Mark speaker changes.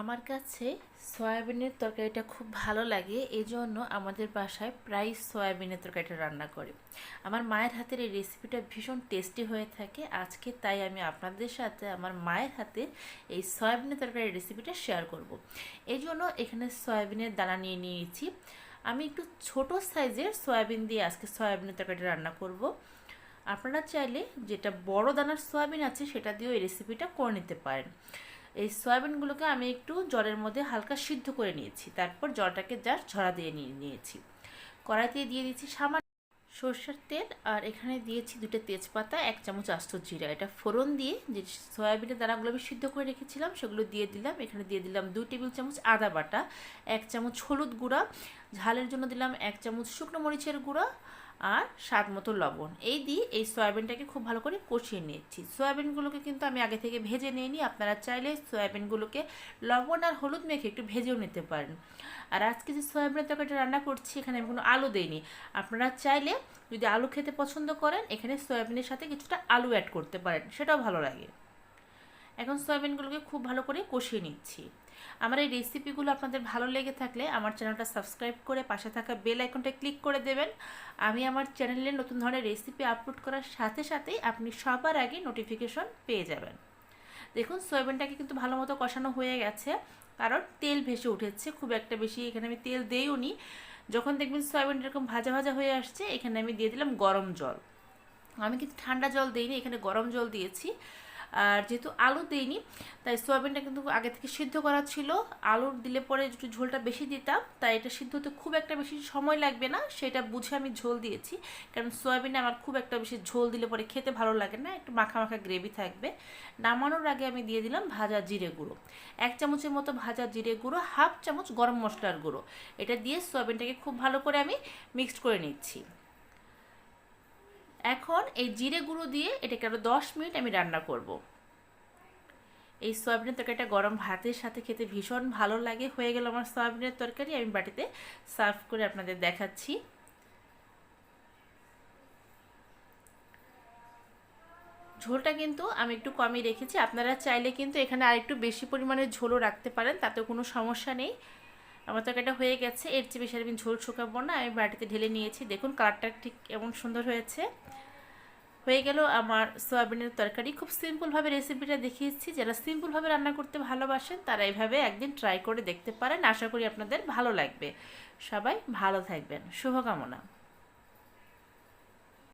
Speaker 1: আমার কাছে সয়াবিনের তরকারিটা খুব ভালো লাগে, এই জন্য আমাদের বাসায় প্রায় সয়াবিনের তরকারিটা রান্না করে। আমার মায়ের হাতের এই রেসিপিটা ভীষণ টেস্টি হয়ে থাকে। আজকে তাই আমি আপনাদের সাথে আমার মায়ের হাতের এই সয়াবিনের তরকারির রেসিপিটা শেয়ার করব। এই জন্য এখানে সয়াবিনের দানা নিয়ে নিয়েছি। আমি একটু ছোট সাইজের সয়াবিন দিয়ে আজকে সয়াবিনের তরকারিটা রান্না করব। আপনারা চাইলে যেটা বড় দানার সয়াবিন আছে সেটা দিয়েও এই রেসিপিটা করে নিতে পারেন। এই সয়াবিনগুলোকে আমি একটু জলের মধ্যে হালকা সিদ্ধ করে নিয়েছি, তারপর জলটাকে জাস্ট ঝরা দিয়ে নিয়েছি। কড়াইতে দিয়ে দিয়েছি সামান্য সরষের তেল, আর এখানে দিয়েছি 2টা তেজপাতা, 1 চামচ আস্ত জিরা। এটা ফোড়ন দিয়ে যে সয়াবিনের দানাগুলো আমি সিদ্ধ করে রেখেছিলাম সেগুলো দিয়ে দিলাম। এখানে দিয়ে দিলাম 2 টেবিল চামচ আদা বাটা, 1 চামচ হলুদ গুঁড়া, ঝালের জন্য দিলাম 1 চামচ শুকনো মরিচের গুঁড়া, আর স্বাদ মতো লবণ। এই দিয়ে এই সয়াবিনটাকে খুব ভালো করে কষিয়ে নিয়েছি। সয়াবিনগুলোকে কিন্তু আমি আগে থেকে ভেজে নিইনি, আপনারা চাইলে সয়াবিনগুলোকে লবণ আর হলুদ মেখে একটু ভেজেও নিতে পারেন। আর আজকে যে সয়াবিনের তরকারিটা রান্না করছি এখানে আমি কোনো আলু দেইনি। আপনারা চাইলে যদি আলু খেতে পছন্দ করেন এখানে সয়াবিনের সাথে কিছুটা আলু অ্যাড করতে পারেন, সেটাও ভালো লাগে। এখন সয়াবিনগুলোকে খুব ভালো করে কষিয়ে নিচ্ছি। আমার এই রেসিপিগুলো আপনাদের ভালো লেগে থাকলে আমার চ্যানেলটা সাবস্ক্রাইব করে পাশে থাকা বেল আইকনটা ক্লিক করে দেবেন। আমি আমার চ্যানেলে নতুন ধরনের রেসিপি আপলোড করার সাথে সাথেই আপনি সবার আগে নোটিফিকেশন পেয়ে যাবেন। দেখুন সয়াবিনটাকে কিন্তু ভালো মতো কষানো হয়ে গেছে, কারণ তেল ভেসে উঠেছে। খুব একটা বেশি এখানে আমি তেল দিইও নি। যখন দেখবেন সয়াবিন এরকম ভাজা ভাজা হয়ে আসছে এখানে আমি দিয়ে দিলাম গরম জল। আমি কিন্তু ঠান্ডা জল দিইনি, এখানে গরম জল দিয়েছি। আর যেহেতু আলু দিইনি তাই সয়াবিনটা কিন্তু আগে থেকে সিদ্ধ করা ছিল। আলু দিলে পরে একটু ঝোলটা বেশি দিতাম, তাই এটা সিদ্ধ হতে খুব একটা বেশি সময় লাগবে না সেটা বুঝে আমি ঝোল দিয়েছি। কারণ সয়াবিনে আমার খুব একটা বেশি ঝোল দিলে পরে খেতে ভালো লাগে না, একটু মাখা মাখা গ্রেভি থাকবে। নামানোর আগে আমি দিয়ে দিলাম ভাজা জিরে গুঁড়ো, 1 চামচের মতো ভাজা জিরে গুঁড়ো, 1/2 চামচ গরম মশলার গুঁড়ো। এটা দিয়ে সয়াবিনটাকে খুব ভালো করে আমি মিক্সড করে নিচ্ছি। এখন এই জিরে গুঁড়ো দিয়ে এটাকে আরও 10 মিনিট আমি রান্না করব। এই সয়াবিনের তরকারিটা গরম ভাতের সাথে খেতে ভীষণ ভালো লাগে। হয়ে গেল আমার সয়াবিনের তরকারি, আমি বাটিতে সার্ভ করে আপনাদের দেখাচ্ছি। ঝোলটা কিন্তু আমি একটু কমই রেখেছি, আপনারা চাইলে কিন্তু এখানে আরেকটু বেশি পরিমাণে ঝোলও রাখতে পারেন, তাতে কোনো সমস্যা নেই। আমার তরকারিটা হয়ে গেছে, এর চেয়ে বেশি আমি ঝোল শুকাবো না। আমি বাটিতে ঢেলে নিয়েছি, দেখুন কালারটা ঠিক এমন সুন্দর হয়েছে। হয়ে গেল আমার সয়াবিনের তরকারি। খুব সিম্পলভাবে রেসিপিটা দেখিয়েছি। যারা সিম্পলভাবে রান্না করতে ভালোবাসেন তারা এইভাবে একদিন ট্রাই করে দেখতে পারেন। আশা করি আপনাদের ভালো লাগবে। সবাই ভালো থাকবেন, শুভকামনা।